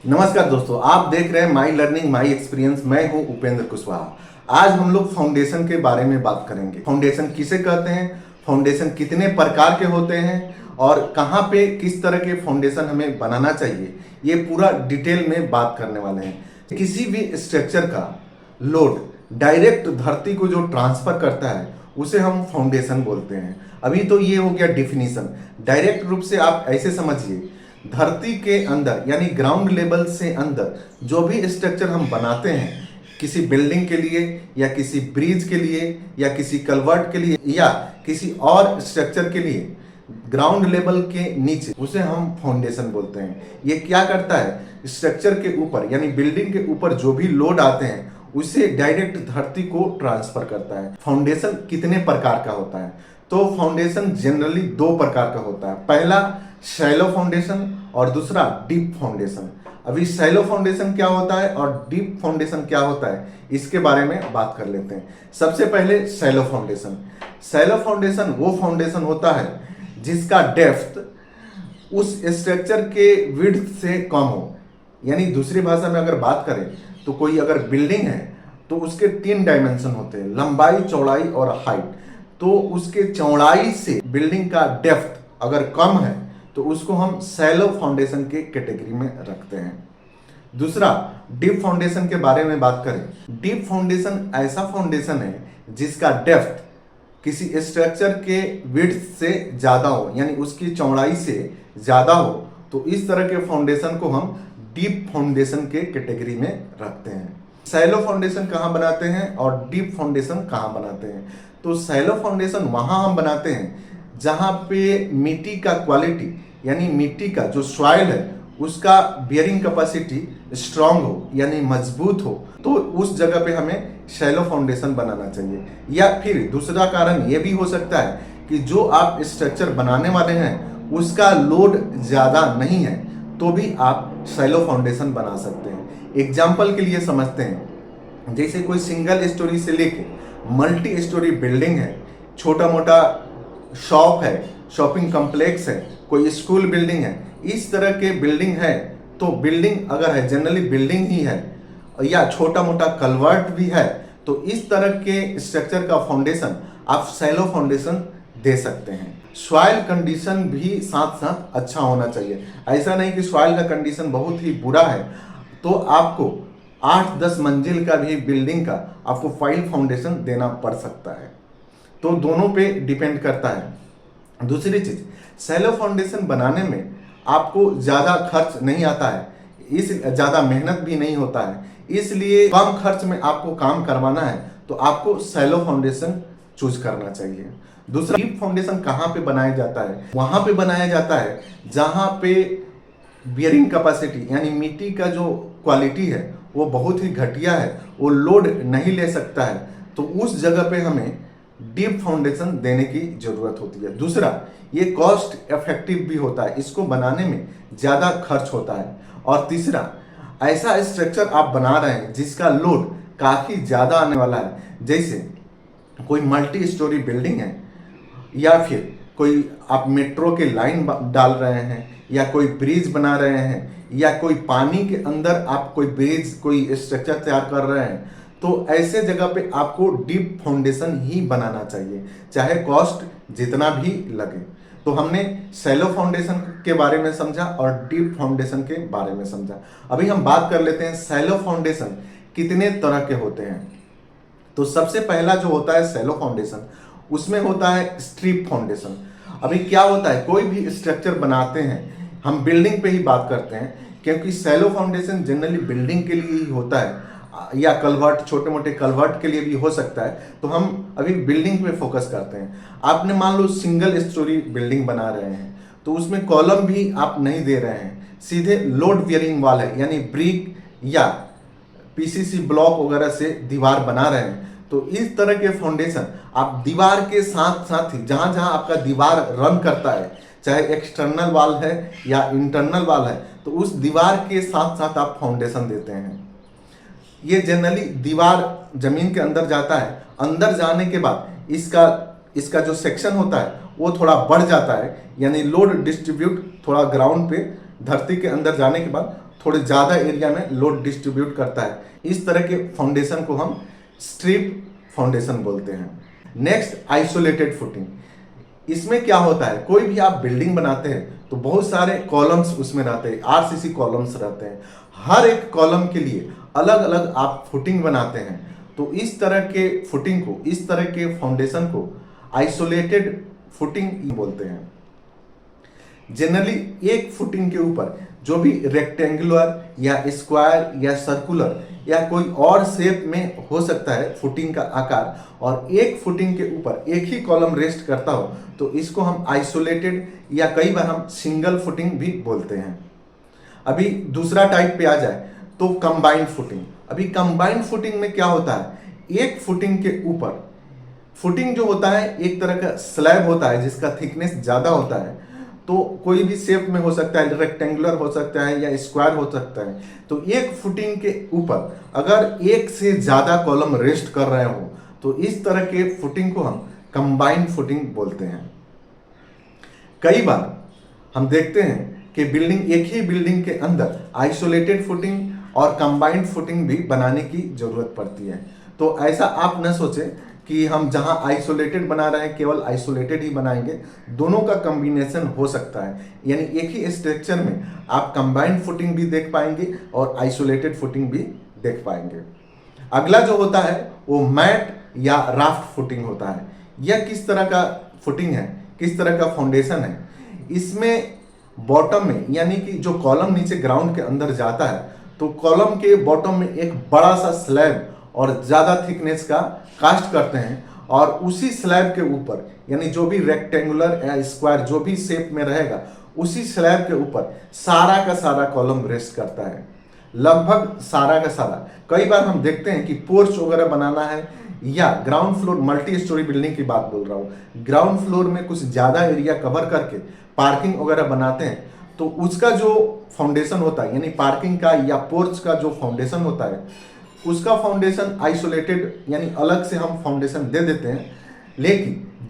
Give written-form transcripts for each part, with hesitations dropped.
नमस्कार दोस्तों, आप देख रहे हैं माई लर्निंग माई एक्सपीरियंस। मैं हूं उपेंद्र कुशवाहा। आज हम लोग फाउंडेशन के बारे में बात करेंगे। फाउंडेशन किसे कहते हैं, फाउंडेशन कितने प्रकार के होते हैं और कहां पे किस तरह के फाउंडेशन हमें बनाना चाहिए, ये पूरा डिटेल में बात करने वाले हैं। किसी भी स्ट्रक्चर का लोड डायरेक्ट धरती को जो ट्रांसफर करता है उसे हम फाउंडेशन बोलते हैं। अभी तो ये हो गया डिफिनीशन। डायरेक्ट रूप से आप ऐसे समझिए, धरती के अंदर यानी ग्राउंड लेवल से अंदर जो भी स्ट्रक्चर हम बनाते हैं, किसी बिल्डिंग के लिए या किसी ब्रिज के लिए या किसी कलवर्ट के लिए या किसी और स्ट्रक्चर के लिए, ग्राउंड लेवल के नीचे उसे हम फाउंडेशन बोलते हैं। ये क्या करता है, स्ट्रक्चर के ऊपर यानी बिल्डिंग के ऊपर जो भी लोड आते हैं उसे डायरेक्ट धरती को ट्रांसफर करता है। फाउंडेशन कितने प्रकार का होता है, तो फाउंडेशन जनरली दो प्रकार का होता है। पहला शैलो फाउंडेशन और दूसरा डीप फाउंडेशन। अभी शैलो फाउंडेशन क्या होता है और डीप फाउंडेशन क्या होता है, इसके बारे में बात कर लेते हैं। सबसे पहले शैलो फाउंडेशन। शैलो फाउंडेशन वो फाउंडेशन होता है जिसका डेप्थ उस स्ट्रक्चर के विड्थ से कम हो। यानी दूसरी भाषा में अगर बात करें तो कोई अगर बिल्डिंग है तो उसके तीन डायमेंशन होते हैं, लंबाई, चौड़ाई और हाइट। तो उसके चौड़ाई से बिल्डिंग का डेप्थ अगर कम है तो उसको हम शैलो फाउंडेशन के कैटेगरी में रखते हैं। दूसरा डीप फाउंडेशन के बारे में बात करें। डीप फाउंडेशन ऐसा फाउंडेशन है जिसका डेप्थ किसी स्ट्रक्चर के विड्थ से ज़्यादा हो, यानी उसकी चौड़ाई से ज़्यादा हो। तो इस तरह के फाउंडेशन को हम डीप फाउंडेशन के कैटेगरी में रखते हैं। शैलो फाउंडेशन कहाँ बनाते हैं और डीप फाउंडेशन कहाँ बनाते हैं, तो शैलो फाउंडेशन वहाँ हम बनाते हैं जहाँ पे मिट्टी का क्वालिटी यानी मिट्टी का जो सॉइल है उसका बियरिंग कैपेसिटी स्ट्रांग हो यानी मजबूत हो, तो उस जगह पे हमें शैलो फाउंडेशन बनाना चाहिए। या फिर दूसरा कारण ये भी हो सकता है कि जो आप स्ट्रक्चर बनाने वाले हैं उसका लोड ज़्यादा नहीं है, तो भी आप शैलो फाउंडेशन बना सकते हैं। एग्जाम्पल के लिए समझते हैं, जैसे कोई सिंगल स्टोरी से लेके मल्टी स्टोरी बिल्डिंग है, छोटा मोटा शॉप है, शॉपिंग कॉम्प्लेक्स है, कोई स्कूल बिल्डिंग है, इस तरह के बिल्डिंग है। तो बिल्डिंग अगर है, जनरली बिल्डिंग ही है या छोटा मोटा कलवर्ट भी है, तो इस तरह के स्ट्रक्चर का फाउंडेशन आप शैलो फाउंडेशन दे सकते हैं। सॉइल कंडीशन भी साथ साथ अच्छा होना चाहिए। ऐसा नहीं कि सॉइल का कंडीशन बहुत ही बुरा है तो आपको 8-10 मंजिल का भी बिल्डिंग का आपको फाइल फाउंडेशन देना पड़ सकता है। तो दोनों पे डिपेंड करता है। दूसरी चीज, शैलो फाउंडेशन बनाने में आपको ज़्यादा खर्च नहीं आता है, इस ज़्यादा मेहनत भी नहीं होता है, इसलिए कम खर्च में आपको काम करवाना है तो आपको शैलो फाउंडेशन चूज करना चाहिए। दूसरा, डीप फाउंडेशन कहाँ पे बनाया जाता है, वहाँ पे बनाया जाता है जहाँ पे बियरिंग कैपेसिटी यानी मिट्टी का जो क्वालिटी है वो बहुत ही घटिया है, वो लोड नहीं ले सकता है, तो उस जगह पे हमें डीप फाउंडेशन देने की जरूरत होती है। दूसरा, ये कॉस्ट इफेक्टिव भी होता है, इसको बनाने में ज़्यादा खर्च होता है। और तीसरा, ऐसा स्ट्रक्चर आप बना रहे हैं जिसका लोड काफ़ी ज़्यादा आने वाला है, जैसे कोई मल्टी स्टोरी बिल्डिंग है या फिर कोई आप मेट्रो के लाइन डाल रहे हैं या कोई ब्रिज बना रहे हैं या कोई पानी के अंदर आप कोई ब्रिज कोई स्ट्रक्चर तैयार कर रहे हैं, तो ऐसे जगह पे आपको डीप फाउंडेशन ही बनाना चाहिए, चाहे कॉस्ट जितना भी लगे। तो हमने शैलो फाउंडेशन के बारे में समझा और डीप फाउंडेशन के बारे में समझा। अभी हम बात कर लेते हैं शैलो फाउंडेशन कितने तरह के होते हैं। तो सबसे पहला जो होता है शैलो फाउंडेशन, उसमें होता है स्ट्रिप फाउंडेशन। अभी क्या होता है, कोई भी स्ट्रक्चर बनाते हैं, हम बिल्डिंग पे ही बात करते हैं क्योंकि शैलो फाउंडेशन जनरली बिल्डिंग के लिए ही होता है या कलवर्ट, छोटे मोटे कलवर्ट के लिए भी हो सकता है। तो हम अभी बिल्डिंग पे फोकस करते हैं। आपने मान लो सिंगल स्टोरी बिल्डिंग बना रहे हैं तो उसमें कॉलम भी आप नहीं दे रहे हैं, सीधे लोड बियरिंग वाल है यानी ब्रिक या पीसीसी ब्लॉक वगैरह से दीवार बना रहे हैं। तो इस तरह के फाउंडेशन आप दीवार के साथ साथ ही जहां जहां आपका दीवार रन करता है, चाहे एक्सटर्नल वाल है या इंटरनल वाल है, तो उस दीवार के साथ साथ आप फाउंडेशन देते हैं। ये जनरली दीवार जमीन के अंदर जाता है, अंदर जाने के बाद इसका जो सेक्शन होता है वो थोड़ा बढ़ जाता है, यानी लोड डिस्ट्रीब्यूट थोड़ा ग्राउंड पे धरती के अंदर जाने के बाद थोड़े ज़्यादा एरिया में लोड डिस्ट्रीब्यूट करता है। इस तरह के फाउंडेशन को हम स्ट्रिप फाउंडेशन बोलते हैं। Next, isolated footing. इसमें क्या होता है, कोई भी आप बिल्डिंग बनाते हैं तो बहुत सारे कॉलम्स उसमें रहते हैं, आरसीसी कॉलम्स रहते हैं। हर एक कॉलम के लिए अलग अलग आप फुटिंग बनाते हैं। तो इस तरह के फुटिंग को, इस तरह के फाउंडेशन को आइसोलेटेड फुटिंग बोलते हैं। जनरली एक फुटिंग के ऊपर जो भी रेक्टेंगुलर या स्क्वायर या सर्कुलर या कोई और शेप में हो सकता है फुटिंग का आकार, और एक फुटिंग के ऊपर एक ही कॉलम रेस्ट करता हो, तो इसको हम आइसोलेटेड या कई बार हम सिंगल फुटिंग भी बोलते हैं। अभी दूसरा टाइप पे आ जाए तो कंबाइंड फुटिंग। अभी कंबाइंड फुटिंग में क्या होता है, एक फुटिंग के ऊपर, फुटिंग जो होता है एक तरह का स्लैब होता है जिसका थिकनेस ज़्यादा होता है, तो कोई भी शेप में हो सकता है, रेक्टेंगुलर हो सकता है या स्क्वायर हो सकता है। तो एक फुटिंग के ऊपर अगर एक से ज़्यादा कॉलम रेस्ट कर रहे हो तो इस तरह के फुटिंग को हम कंबाइंड फुटिंग बोलते हैं। कई बार हम देखते हैं कि बिल्डिंग, एक ही बिल्डिंग के अंदर आइसोलेटेड फुटिंग और कंबाइंड फुटिंग भी बनाने की जरूरत पड़ती है। तो ऐसा आप न सोचें कि हम जहां आइसोलेटेड बना रहे हैं केवल आइसोलेटेड ही बनाएंगे, दोनों का कॉम्बिनेशन हो सकता है। यानी एक ही स्ट्रक्चर में आप कंबाइंड फुटिंग भी देख पाएंगे और आइसोलेटेड फुटिंग भी देख पाएंगे। अगला जो होता है वो मैट या राफ्ट फुटिंग होता है। यह किस तरह का फुटिंग है, किस तरह का फाउंडेशन है। इसमें बॉटम में, यानी कि जो कॉलम नीचे ग्राउंड के अंदर जाता है, तो कॉलम के बॉटम में एक बड़ा सा स्लैब और ज़्यादा थिकनेस का कास्ट करते हैं, और उसी स्लैब के ऊपर, यानी जो भी रेक्टेंगुलर या स्क्वायर जो भी शेप में रहेगा, उसी स्लैब के ऊपर सारा का सारा कॉलम रेस्ट करता है, लगभग सारा का सारा। कई बार हम देखते हैं कि पोर्च वगैरह बनाना है या ground floor, multi storey building की बात बोल रहा हूँ, ग्राउंड फ्लोर में कुछ ज़्यादा एरिया कवर करके पार्किंग वगैरह बनाते हैं, तो उसका जो फाउंडेशन होता है, यानी पार्किंग का या पोर्च का जो फाउंडेशन होता है, उसका फाउंडेशन आइसोलेटेड, यानी अलग से हम फाउंडेशन दे देते हैं। लेकिन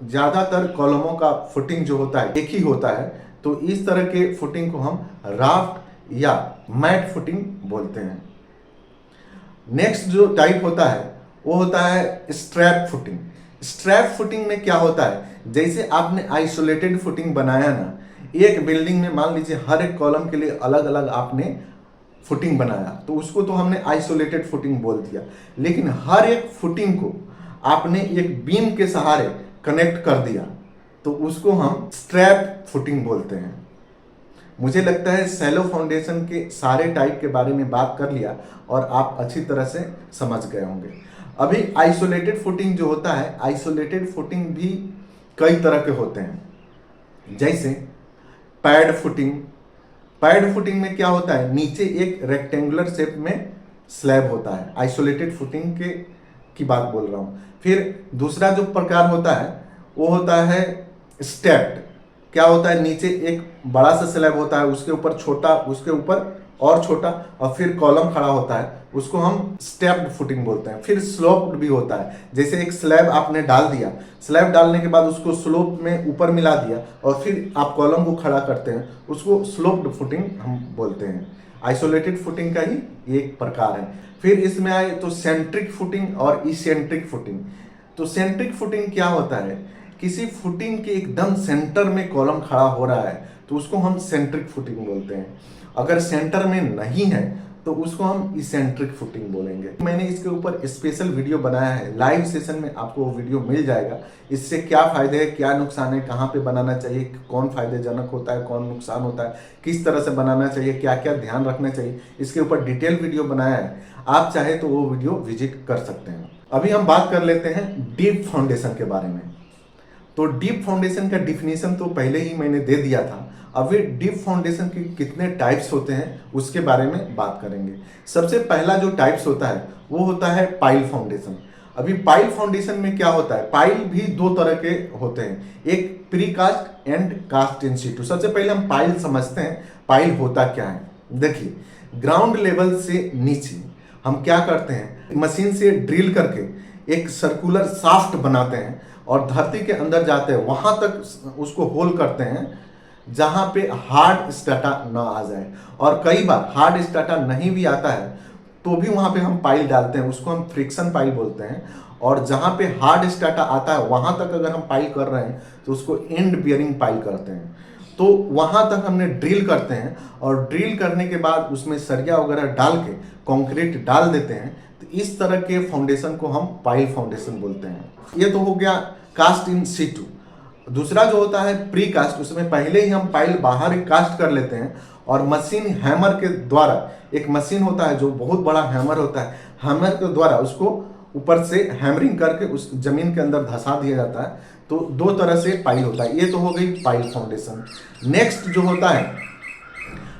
ज़्यादातर कॉलमों का फुटिंग जो होता है एक ही होता है, तो इस तरह के फुटिंग को हम राफ्ट या मैट फुटिंग बोलते हैं। नेक्स्ट जो टाइप होता है वो होता है स्ट्रैप फुटिंग। स्ट्रैप फुटिंग में क्या होता है, जैसे आपने आइसोलेटेड फुटिंग बनाया ना, एक बिल्डिंग में मान लीजिए हर एक कॉलम के लिए अलग अलग आपने फुटिंग बनाया, तो उसको तो हमने आइसोलेटेड फुटिंग बोल दिया। लेकिन हर एक फुटिंग को आपने एक बीम के सहारे कनेक्ट कर दिया, तो उसको हम स्ट्रैप फुटिंग बोलते हैं। मुझे लगता है सैलो फाउंडेशन के सारे टाइप के बारे में बात कर लिया और आप अच्छी तरह से समझ गए होंगे। अभी आइसोलेटेड फुटिंग जो होता है, आइसोलेटेड फुटिंग भी कई तरह के होते हैं। जैसे पैड फुटिंग। पैड फुटिंग में क्या होता है, नीचे एक रेक्टेंगुलर शेप में स्लैब होता है, आइसोलेटेड फुटिंग की बात बोल रहा हूँ। फिर दूसरा जो प्रकार होता है वो होता है स्टेप्ड। क्या होता है, नीचे एक बड़ा सा स्लैब होता है, उसके ऊपर छोटा, उसके ऊपर और छोटा, और फिर कॉलम खड़ा होता है, उसको हम स्टेप्ड फुटिंग बोलते हैं। फिर स्लोप्ड भी होता है, जैसे एक स्लैब आपने डाल दिया, स्लैब डालने के बाद उसको स्लोप में ऊपर मिला दिया और फिर आप कॉलम को खड़ा करते हैं, उसको स्लोप्ड फुटिंग हम बोलते हैं। आइसोलेटेड फुटिंग का ही एक प्रकार है। फिर इसमें आए तो सेंट्रिक फुटिंग और इसेंट्रिक फुटिंग। तो सेंट्रिक फुटिंग क्या होता है, किसी फुटिंग के एकदम सेंटर में कॉलम खड़ा हो रहा है तो उसको हम सेंट्रिक फुटिंग बोलते हैं। अगर सेंटर में नहीं है तो उसको हम इसेंट्रिक फुटिंग बोलेंगे। मैंने इसके ऊपर स्पेशल वीडियो बनाया है, लाइव सेशन में आपको वो वीडियो मिल जाएगा। इससे क्या फायदे हैं, क्या नुकसान है, कहाँ पे बनाना चाहिए, कौन फायदेजनक होता है, कौन नुकसान होता है, किस तरह से बनाना चाहिए, क्या क्या ध्यान रखना चाहिए, इसके ऊपर डिटेल वीडियो बनाया है। आप चाहे तो वो वीडियो विजिट कर सकते हैं। अभी हम बात कर लेते हैं डीप फाउंडेशन के बारे में। तो डीप फाउंडेशन का डिफिनीशन तो पहले ही मैंने दे दिया था। अभी डीप फाउंडेशन के कितने टाइप्स होते हैं उसके बारे में बात करेंगे। सबसे पहला जो टाइप्स होता है वो होता है पाइल फाउंडेशन। अभी पाइल फाउंडेशन में क्या होता है, पाइल भी दो तरह के होते हैं, एक precast and cast in situ. सबसे पहले हम पाइल समझते हैं, पाइल होता क्या है। देखिए, ग्राउंड लेवल से नीचे हम क्या करते हैं, मशीन से ड्रिल करके एक सर्कुलर शाफ्ट बनाते हैं और धरती के अंदर जाते हैं, वहां तक उसको होल करते हैं, जहां पे हार्ड स्टाटा ना आ जाए। और कई बार हार्ड स्टाटा नहीं भी आता है तो भी वहां पे हम पाइल डालते हैं, उसको हम फ्रिक्शन पाइल बोलते हैं। और जहां पे हार्ड स्टाटा आता है वहां तक अगर हम पाइल कर रहे हैं तो उसको एंड बियरिंग पाइल करते हैं। तो वहां तक हमने ड्रिल करते हैं और ड्रिल करने के बाद उसमें सरिया वगैरह डाल के कंक्रीट डाल देते हैं। तो इस तरह के फाउंडेशन को हम पाइल फाउंडेशन बोलते हैं। ये तो हो गया कास्ट इन सीटू। दूसरा जो होता है प्री कास्ट, उसमें पहले ही हम पाइल बाहर कास्ट कर लेते हैं और मशीन हैमर के द्वारा, एक मशीन होता है जो बहुत बड़ा हैमर होता है, हैमर के द्वारा उसको ऊपर से हैमरिंग करके उस जमीन के अंदर धंसा दिया जाता है। तो दो तरह से पाइल होता है। ये तो हो गई पाइल फाउंडेशन। नेक्स्ट जो होता है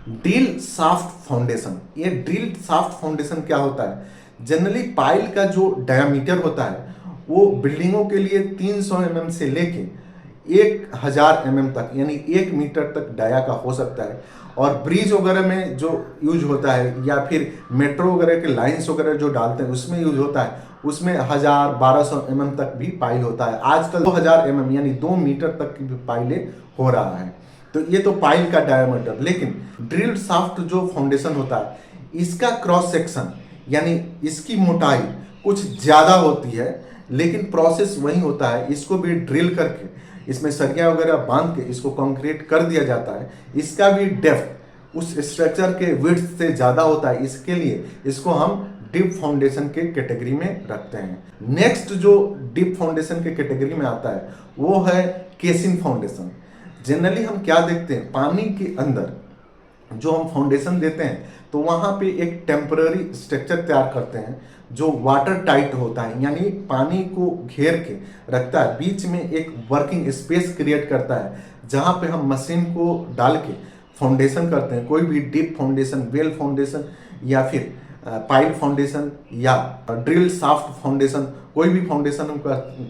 ड्रिल शाफ्ट फाउंडेशन। ये ड्रिल शाफ्ट फाउंडेशन क्या होता है? जनरली पाइल का जो डायमीटर होता है वो बिल्डिंगों के लिए 300 mm से लेके 1000 mm तक, यानी 1 मीटर तक डाया का हो सकता है। और ब्रिज वगैरह में जो यूज होता है या फिर मेट्रो वगैरह के लाइंस वगैरह जो डालते हैं उसमें यूज होता है, उसमें 1000-1200 mm तक भी पाइल होता है। आजकल 2000 mm यानी 2 मीटर तक की भी पाइलें हो रहा है। तो ये तो पाइल का डायमीटर। लेकिन ड्रिल शाफ्ट जो फाउंडेशन होता है इसका क्रॉस सेक्शन यानी इसकी मोटाई कुछ ज़्यादा होती है, लेकिन प्रोसेस वही होता है। इसको भी ड्रिल करके इसमें सरिया वगैरह बांध के इसको कंक्रीट कर दिया जाता है। इसका भी डेप्थ उस स्ट्रक्चर के विड्थ से ज़्यादा होता है, इसके लिए इसको हम डीप फाउंडेशन के कैटेगरी में रखते हैं। नेक्स्ट जो डीप फाउंडेशन के कैटेगरी में आता है वो है केसिंग फाउंडेशन। जनरली हम क्या देखते हैं, पानी के अंदर जो हम फाउंडेशन देते हैं तो वहाँ पे एक टेम्पररी स्ट्रक्चर तैयार करते हैं जो वाटर टाइट होता है, यानी पानी को घेर के रखता है, बीच में एक वर्किंग स्पेस क्रिएट करता है जहाँ पे हम मशीन को डाल के फाउंडेशन करते हैं। कोई भी डीप फाउंडेशन, वेल फाउंडेशन या फिर पाइल फाउंडेशन या ड्रिल शाफ्ट फाउंडेशन, कोई भी फाउंडेशन हम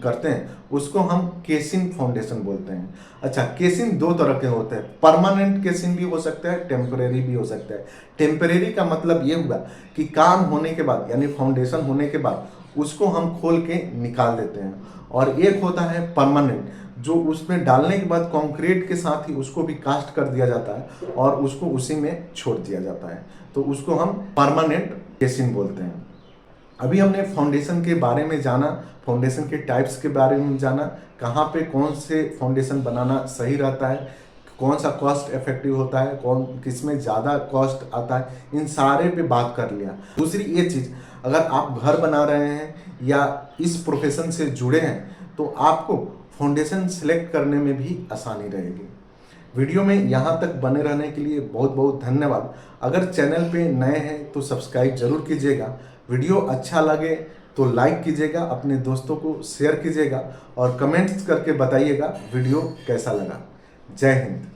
करते हैं उसको हम केसिंग फाउंडेशन बोलते हैं। अच्छा, केसिंग दो तरह के होते हैं, परमानेंट केसिंग भी हो सकता है, टेम्परेरी भी हो सकता है। टेम्परेरी का मतलब ये हुआ कि काम होने के बाद यानी फाउंडेशन होने के बाद उसको हम खोल के निकाल देते हैं। और एक होता है परमानेंट, जो उसमें डालने के बाद कंक्रीट के साथ ही उसको भी कास्ट कर दिया जाता है और उसको उसी में छोड़ दिया जाता है, तो उसको हम परमानेंट केसिंग बोलते हैं। अभी हमने फाउंडेशन के बारे में जाना, फाउंडेशन के टाइप्स के बारे में जाना, कहाँ पे कौन से फाउंडेशन बनाना सही रहता है, कौन सा कॉस्ट इफेक्टिव होता है, कौन किसमें ज़्यादा कॉस्ट आता है, इन सारे पे बात कर लिया। दूसरी ये चीज़, अगर आप घर बना रहे हैं या इस प्रोफेशन से जुड़े हैं तो आपको फाउंडेशन सेलेक्ट करने में भी आसानी रहेगी। वीडियो में यहाँ तक बने रहने के लिए बहुत बहुत धन्यवाद। अगर चैनल पे नए हैं तो सब्सक्राइब जरूर कीजिएगा। वीडियो अच्छा लगे तो लाइक कीजिएगा, अपने दोस्तों को शेयर कीजिएगा और कमेंट्स करके बताइएगा वीडियो कैसा लगा। जय हिंद।